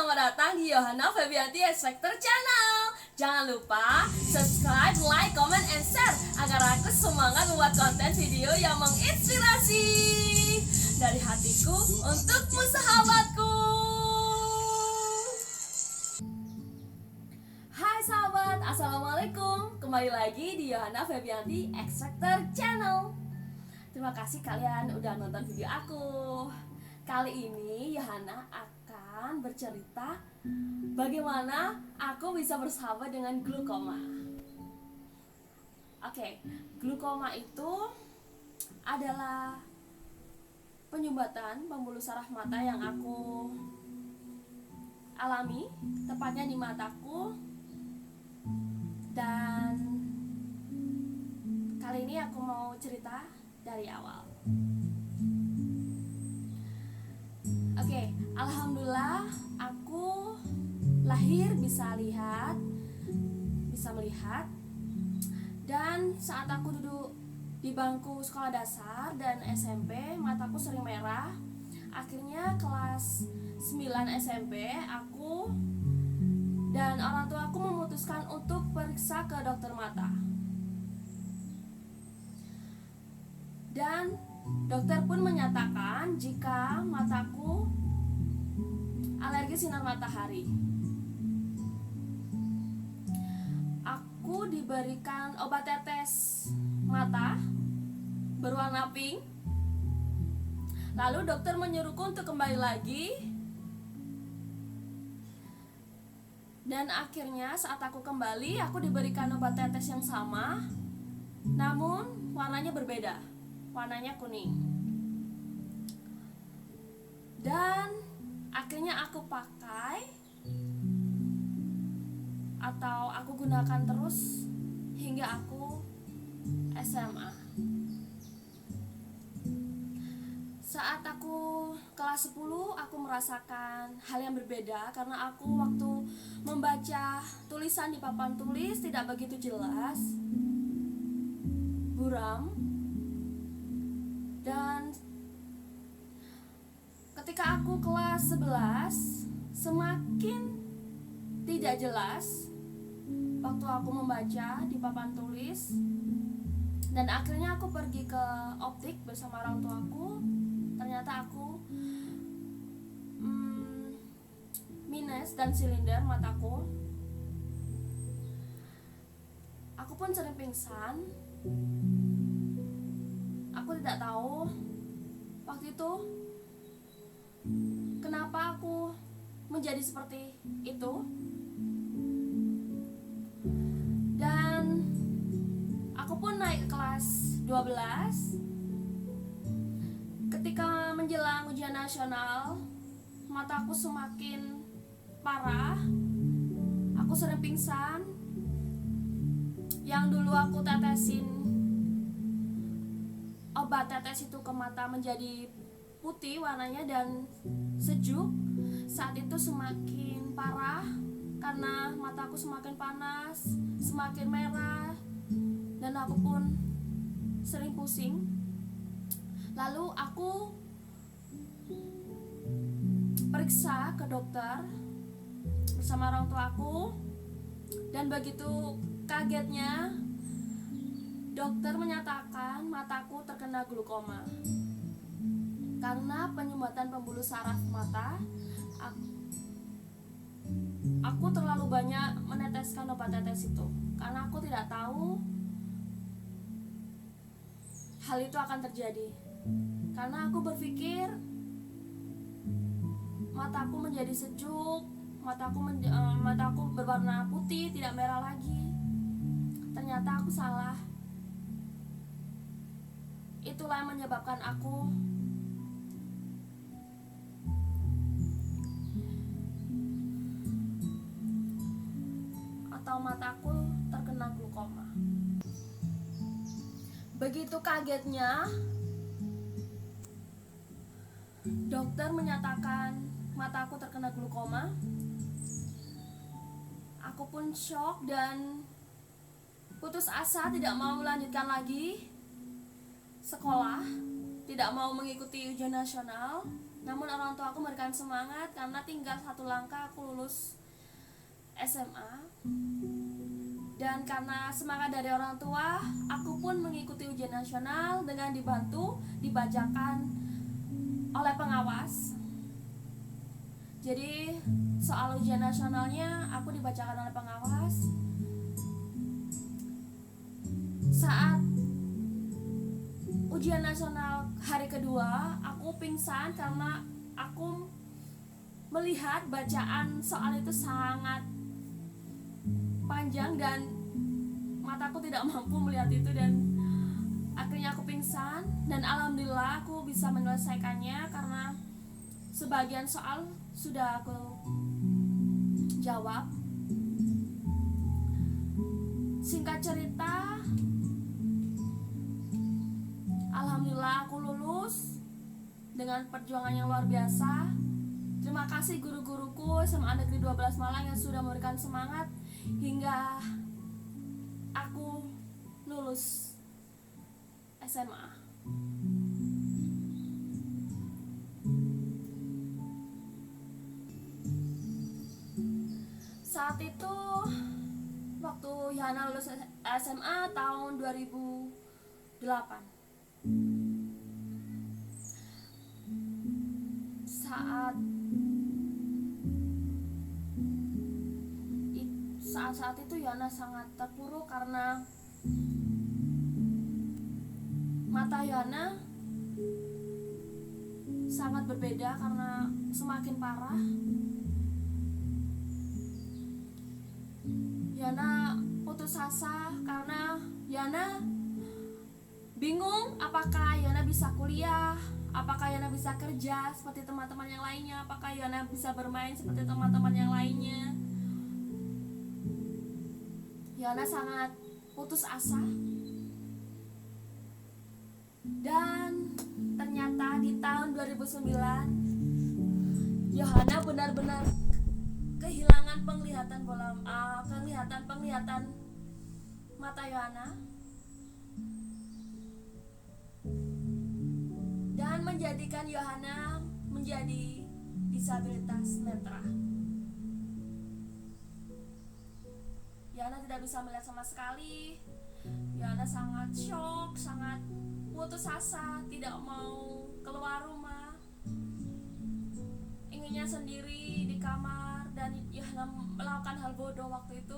selamat datang di Yohana Febianti Extractor Channel. Jangan lupa subscribe, like, comment, and share agar aku semangat membuat konten video yang menginspirasi dari hatiku untukmu sahabatku. Hai sahabat, assalamualaikum. Kembali lagi di Yohana Febianti Extractor Channel. Terima kasih kalian udah nonton video aku. Kali ini Yohana akan bercerita bagaimana aku bisa bersahabat dengan glukoma. Oke, glukoma itu adalah penyumbatan pembuluh saraf mata yang aku alami, tepatnya di mataku. Dan kali ini aku mau cerita dari awal. Oke, alhamdulillah aku lahir bisa melihat. Dan saat aku duduk di bangku sekolah dasar dan SMP, mataku sering merah. Akhirnya kelas 9 SMP aku dan orang tua aku memutuskan untuk periksa ke dokter mata. Dan dokter pun menyatakan jika mataku alergi sinar matahari. Aku diberikan obat tetes mata berwarna pink. Lalu dokter menyuruhku untuk kembali lagi. Dan akhirnya saat aku kembali, aku diberikan obat tetes yang sama, namun warnanya berbeda. Warnanya kuning. Dan akhirnya aku pakai atau aku gunakan terus hingga aku SMA. Saat aku kelas 10, aku merasakan hal yang berbeda karena aku waktu membaca tulisan di papan tulis tidak begitu jelas, buram. Dan ketika aku kelas 11, semakin tidak jelas waktu aku membaca di papan tulis. Dan akhirnya aku pergi ke optik bersama orang tuaku. Ternyata aku minus dan silinder mataku. Aku pun sering pingsan. Aku tidak tahu waktu itu kenapa aku menjadi seperti itu. Dan aku pun naik ke kelas 12. Ketika menjelang ujian nasional, mataku semakin parah. Aku sering pingsan. Yang dulu aku tetesin obat tetes itu ke mata menjadi putih warnanya dan sejuk, saat itu semakin parah karena mataku semakin panas, semakin merah, dan aku pun sering pusing. Lalu aku periksa ke dokter bersama orang tuaku, dan begitu kagetnya dokter menyatakan mataku terkena glukoma. Karena penyumbatan pembuluh saraf mata, aku terlalu banyak meneteskan obat tetes itu. Karena aku tidak tahu hal itu akan terjadi. Karena aku berpikir mataku menjadi sejuk, mataku berwarna putih, tidak merah lagi. Ternyata aku salah. Itulah yang menyebabkan aku atau mataku terkena glukoma. Begitu kagetnya, dokter menyatakan mataku terkena glukoma. Aku pun shock dan putus asa, tidak mau melanjutkan lagi sekolah, tidak mau mengikuti ujian nasional. Namun orang tua aku memberikan semangat karena tinggal satu langkah aku lulus SMA. Dan karena semangat dari orang tua, aku pun mengikuti ujian nasional dengan dibantu dibacakan oleh pengawas. Jadi soal ujian nasionalnya aku dibacakan oleh pengawas. Saat ujian nasional hari kedua, aku pingsan karena aku melihat bacaan soal itu sangat panjang dan mataku tidak mampu melihat itu, dan akhirnya aku pingsan. Dan alhamdulillah aku bisa menyelesaikannya karena sebagian soal sudah aku jawab. Singkat cerita, alhamdulillah aku lulus dengan perjuangan yang luar biasa. Terima kasih guru-guruku SMA Negeri 12 Malang yang sudah memberikan semangat hingga aku lulus SMA. Saat itu waktu Yana lulus SMA tahun 2008. Saat itu Yana sangat terpuruk karena mata Yana sangat berbeda karena semakin parah. Yana putus asa karena Yana bingung apakah Yana bisa kuliah, apakah Yana bisa kerja seperti teman-teman yang lainnya, apakah Yana bisa bermain seperti teman-teman yang lainnya. Yana sangat putus asa. Dan ternyata di tahun 2009 Yana benar-benar kehilangan penglihatan mata Yana dan menjadikan Yana menjadi disabilitas netra. Yana tidak bisa melihat sama sekali. Yana sangat shock, sangat putus asa, tidak mau keluar rumah, inginnya sendiri di kamar, dan Yana melakukan hal bodoh waktu itu.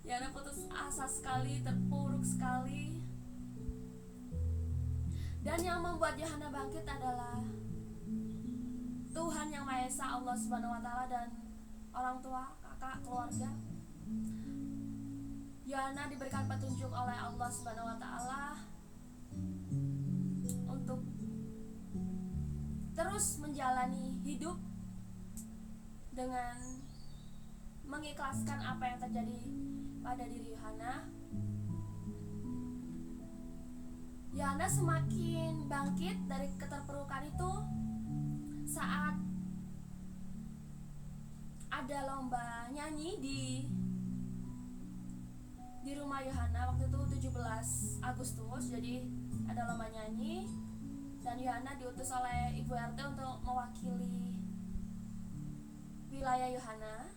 Yana putus asa sekali, terpuruk sekali. Dan yang membuat Yana bangkit adalah Tuhan Yang Maha Esa, Allah Subhanahu wa Ta'ala, dan orang tua, kakak, keluarga. Yana diberikan petunjuk oleh Allah Subhanahu wa Ta'ala untuk terus menjalani hidup dengan mengikhlaskan apa yang terjadi pada diri Yana. Yana semakin bangkit dari keterpurukan itu saat ada lomba nyanyi di rumah Yana. Waktu itu 17 Agustus, jadi ada lomba nyanyi dan Yana diutus oleh Ibu RT untuk mewakili wilayah Yana.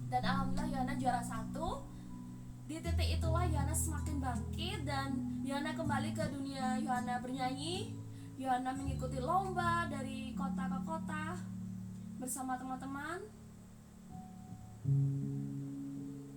Dan alhamdulillah Yana juara 1. Di titik itulah Yana semakin bangkit dan Yana kembali ke dunia Yana bernyanyi. Yana mengikuti lomba dari kota ke kota bersama teman-teman.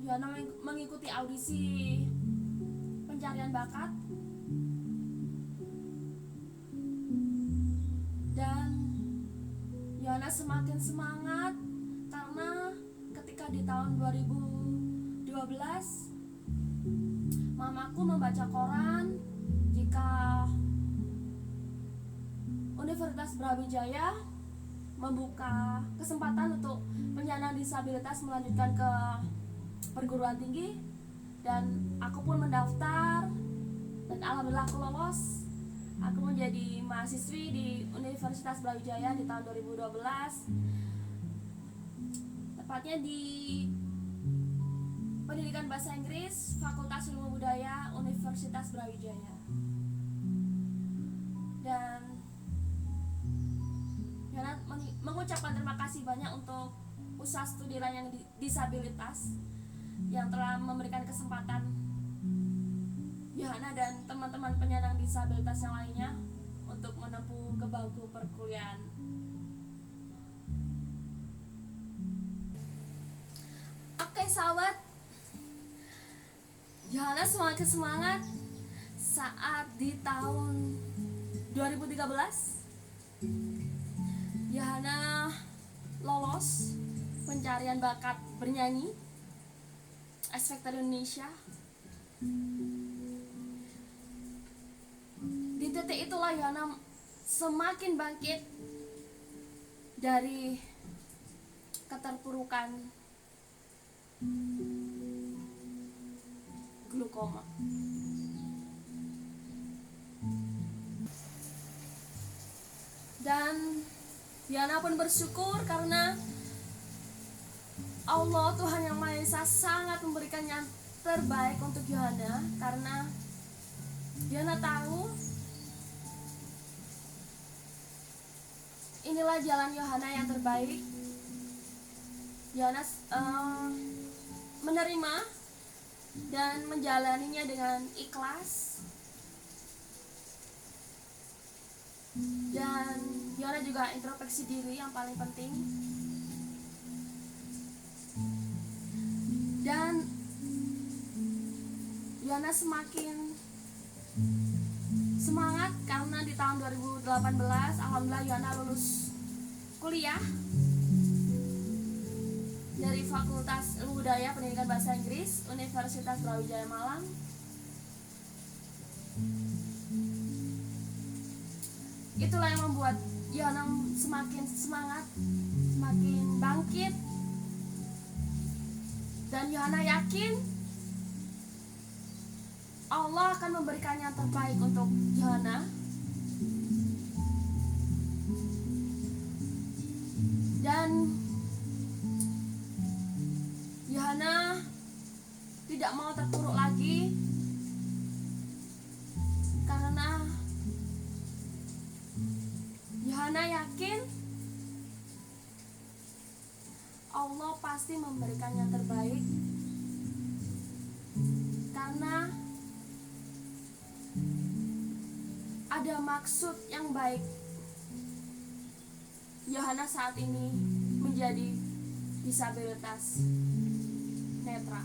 Yana mengikuti audisi pencarian bakat. Dan Yana semakin semangat karena ketika di tahun 2012 mamaku membaca koran jika Universitas Brawijaya membuka kesempatan untuk penyandang disabilitas melanjutkan ke perguruan tinggi, dan aku pun mendaftar dan alhamdulillah aku lolos. Aku menjadi mahasiswi di Universitas Brawijaya di tahun 2012, tepatnya di Pendidikan Bahasa Inggris Fakultas Ilmu Budaya Universitas Brawijaya. Dan Yana mengucapkan terima kasih banyak untuk usaha studi layanan disabilitas yang telah memberikan kesempatan Yana dan teman-teman penyandang disabilitas yang lainnya untuk menempuh ke bangku perkuliahan. Oke sahabat, Yana semakin semangat saat di tahun 2013 Yana lolos pencarian bakat bernyanyi X Factor Indonesia. Di titik itulah Yana semakin bangkit dari keterpurukan glukoma. Dan Yana pun bersyukur karena Allah Tuhan Yang Maha Esa sangat memberikan yang terbaik untuk Yana, karena Yana tahu inilah jalan Yana yang terbaik. Yana menerima dan menjalaninya dengan ikhlas. Dan Yana juga introspeksi diri yang paling penting. Dan Yana semakin semangat karena di tahun 2018 alhamdulillah Yana lulus kuliah dari Fakultas Ilmu Budaya Pendidikan Bahasa Inggris Universitas Brawijaya Malang. Itulah yang membuat Yana semakin semangat, semakin bangkit, dan Yana yakin Allah akan memberikan yang terbaik untuk Yana. Dan Yana tidak mau terpuruk lagi, karena Yana yakin Allah pasti memberikan yang terbaik, karena ada maksud yang baik Yana saat ini menjadi disabilitas netra.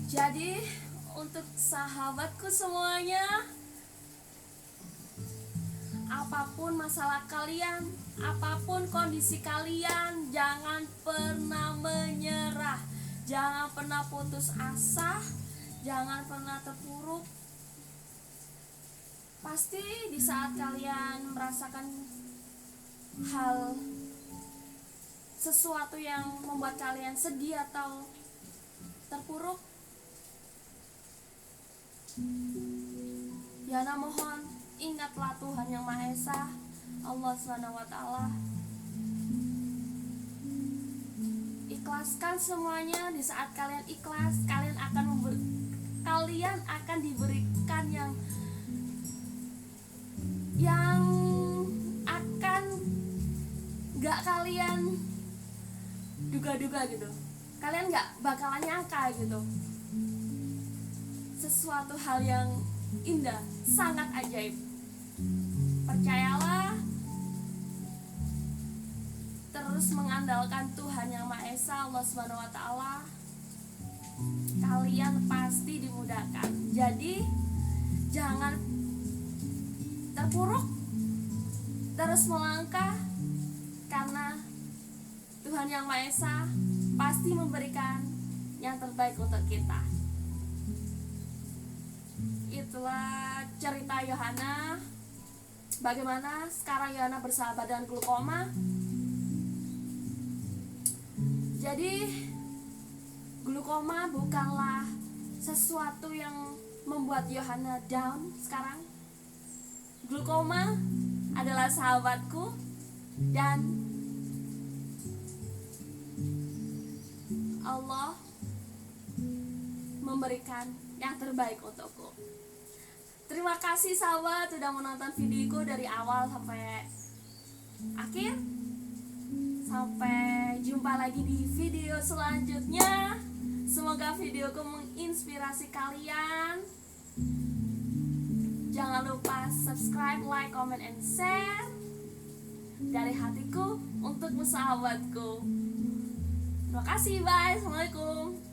Jadi untuk sahabatku semuanya, apapun masalah kalian, apapun kondisi kalian, jangan pernah menyerah, jangan pernah putus asa, jangan pernah terpuruk. Pasti di saat kalian merasakan hal sesuatu yang membuat kalian sedih atau terpuruk, Yana mohon ingatlah Tuhan Yang Maha Esa, Allah SWT. Ikhlaskan semuanya. Di saat kalian ikhlas, kalian akan diberikan yang akan gak kalian duga-duga gitu. Kalian gak bakalan nyangka gitu. Sesuatu hal yang indah, sangat ajaib. Percayalah, terus mengandalkan Tuhan Yang Maha Esa, Allah SWT. Kalian pasti dimudahkan. Jadi jangan terpuruk, terus melangkah, karena Tuhan Yang Maha Esa pasti memberikan yang terbaik untuk kita. Itulah cerita Yana. Bagaimana sekarang Yana bersahabat dengan glukoma. Jadi glukoma bukanlah sesuatu yang membuat Yana down sekarang. Glukoma adalah sahabatku, dan Allah memberikan yang terbaik untukku. Terima kasih sahabat sudah menonton videoku dari awal sampai akhir. Sampai jumpa lagi di video selanjutnya. Semoga videoku menginspirasi kalian. Jangan lupa subscribe, like, comment, and share. Dari hatiku untukmu sahabatku. Terima kasih, bye. Assalamualaikum.